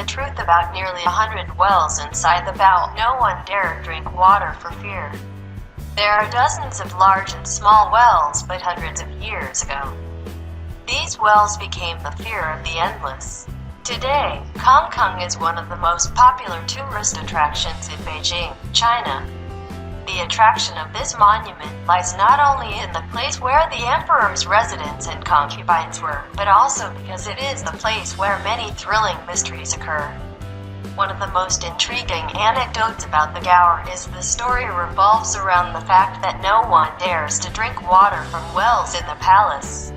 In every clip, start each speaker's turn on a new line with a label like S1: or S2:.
S1: truth about nearly 100 wells inside the bowl. No one dared drink water for fear. There are dozens of large and small wells, but hundreds of years ago, these wells became the fear of the endless. Today, Cung Cung is one of the most popular tourist attractions in Beijing, China. The attraction of this monument lies not only in the place where the emperor's residence and concubines were, but also because it is the place where many thrilling mysteries occur. One of the most intriguing anecdotes about the Gaur is the story revolves around the fact that no one dares to drink water from wells in the palace.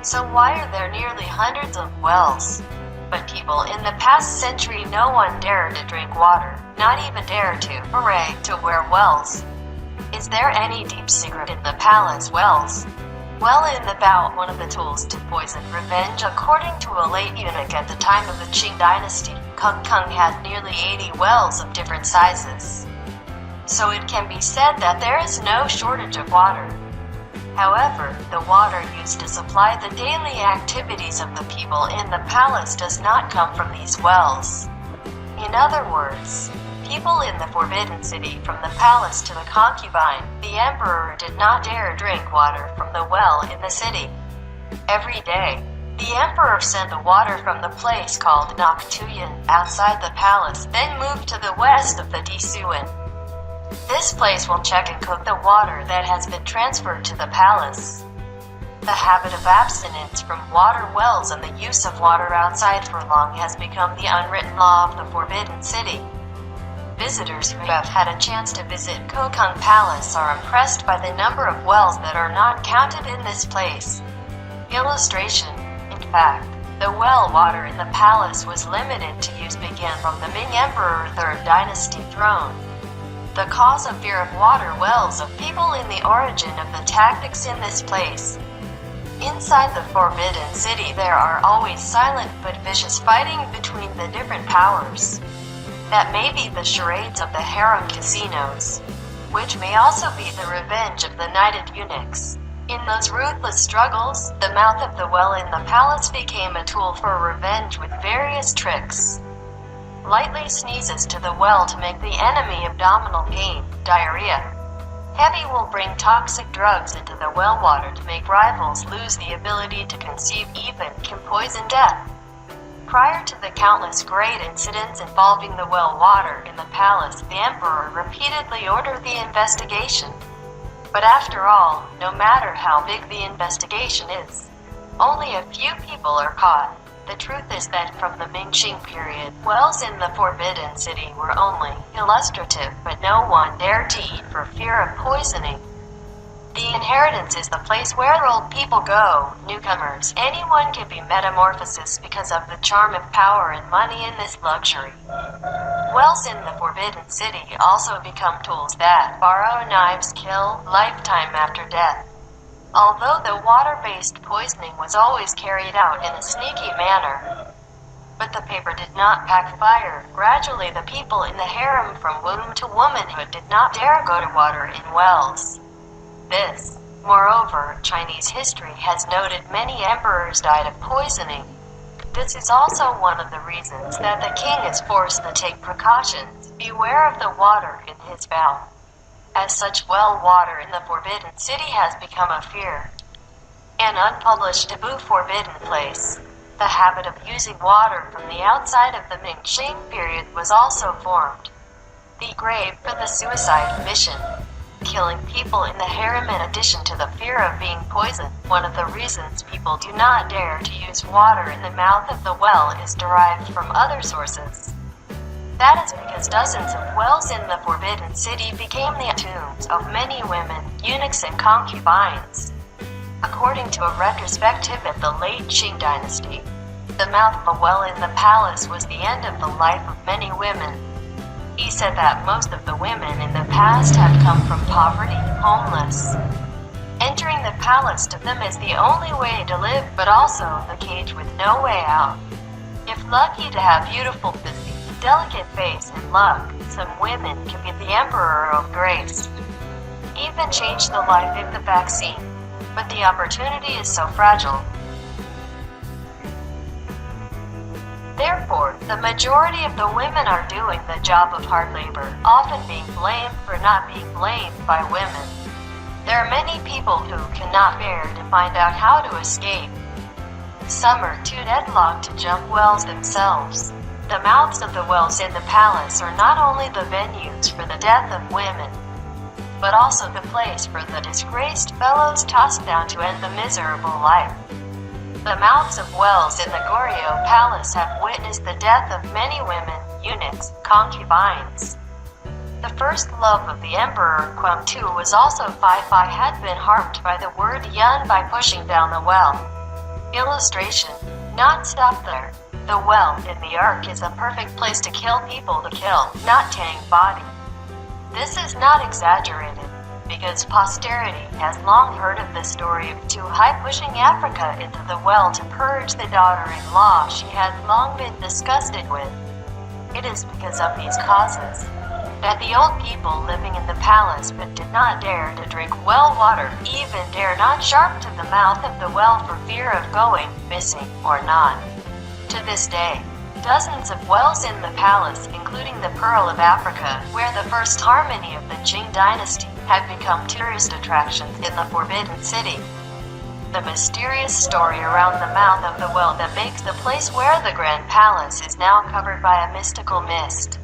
S1: So why are there nearly hundreds of wells? But people in the past century, no one dared to drink water, not even dare to hooray to wear wells. Is there any deep secret in the palace wells? Well, in the bout, one of the tools to poison revenge, according to a late eunuch at the time of the Qing dynasty, Cung Cung had nearly 80 wells of different sizes. So it can be said that there is no shortage of water. However, the water used to supply the daily activities of the people in the palace does not come from these wells. In other words, people in the Forbidden City, from the palace to the concubine, the emperor did not dare drink water from the well in the city. Every day, the emperor sent the water from the place called Noctuyan outside the palace, then moved to the west of the Disuan. This place will check and cook the water that has been transferred to the palace. The habit of abstinence from water wells and the use of water outside for long has become the unwritten law of the Forbidden City. Visitors who have had a chance to visit Cung Cung Palace are impressed by the number of wells that are not counted in this place. Illustration: in fact, the well water in the palace was limited to use began from the Ming Emperor III dynasty throne. The cause of fear of water wells of people in the origin of the tactics in this place. Inside the Forbidden City there are always silent but vicious fighting between the different powers. That may be the charades of the harem casinos, which may also be the revenge of the knighted eunuchs. In those ruthless struggles, the mouth of the well in the palace became a tool for revenge with various tricks. Lightly sneezes to the well to make the enemy abdominal pain, diarrhea. Heavy will bring toxic drugs into the well water to make rivals lose the ability to conceive, even can poison death. Prior to the countless great incidents involving the well water in the palace, the emperor repeatedly ordered the investigation. But after all, no matter how big the investigation is, only a few people are caught. The truth is that from the Ming-Qing period, wells in the Forbidden City were only illustrative, but no one dared to eat for fear of poisoning. The inheritance is the place where old people go, newcomers. Anyone can be metamorphosis because of the charm of power and money in this luxury. Wells in the Forbidden City also become tools that borrow knives, kill, lifetime after death. Although the water-based poisoning was always carried out in a sneaky manner, but the paper did not pack fire. Gradually the people in the harem from womb to womanhood did not dare go to water in wells. This, moreover, Chinese history has noted many emperors died of poisoning. This is also one of the reasons that the king is forced to take precautions. Beware of the water in his bowl. As such, well water in the Forbidden City has become a fear. An unpublished taboo forbidden place. The habit of using water from the outside of the Ming-Qing period was also formed. The grave for the suicide mission. Killing people in the harem in addition to the fear of being poisoned. One of the reasons people do not dare to use water in the mouth of the well is derived from other sources. That is because dozens of wells in the Forbidden City became the tombs of many women, eunuchs and concubines. According to a retrospective at the late Qing dynasty, the mouth of a well in the palace was the end of the life of many women. He said that most of the women in the past had come from poverty, homeless. Entering the palace to them is the only way to live, but also the cage with no way out. If lucky to have beautiful physique, delicate face, and luck, some women can be the emperor of grace. Even change the life of the vaccine, but the opportunity is so fragile. Therefore, the majority of the women are doing the job of hard labor, often being blamed for not being blamed by women. There are many people who cannot bear to find out how to escape. Some are too deadlocked to jump wells themselves. The mouths of the wells in the palace are not only the venues for the death of women, but also the place for the disgraced fellows tossed down to end the miserable life. The mouths of wells in the Goryeo Palace have witnessed the death of many women, eunuchs, concubines. The first love of the Emperor Kwangtu was also Phi had been harmed by the word yun by pushing down the well. Illustration. Not stop there. The well in the ark is a perfect place to kill people to kill, not tang body. This is not exaggerated, because posterity has long heard of the story of Tuhai pushing Africa into the well to purge the daughter-in-law she had long been disgusted with. It is because of these causes that the old people living in the palace but did not dare to drink well water, even dare not sharp to the mouth of the well for fear of going missing or not. To this day, dozens of wells in the palace, including the Pearl of Africa, where the first harmony of the Qing dynasty, have become tourist attractions in the Forbidden City. The mysterious story around the mouth of the well that makes the place where the Grand Palace is now covered by a mystical mist.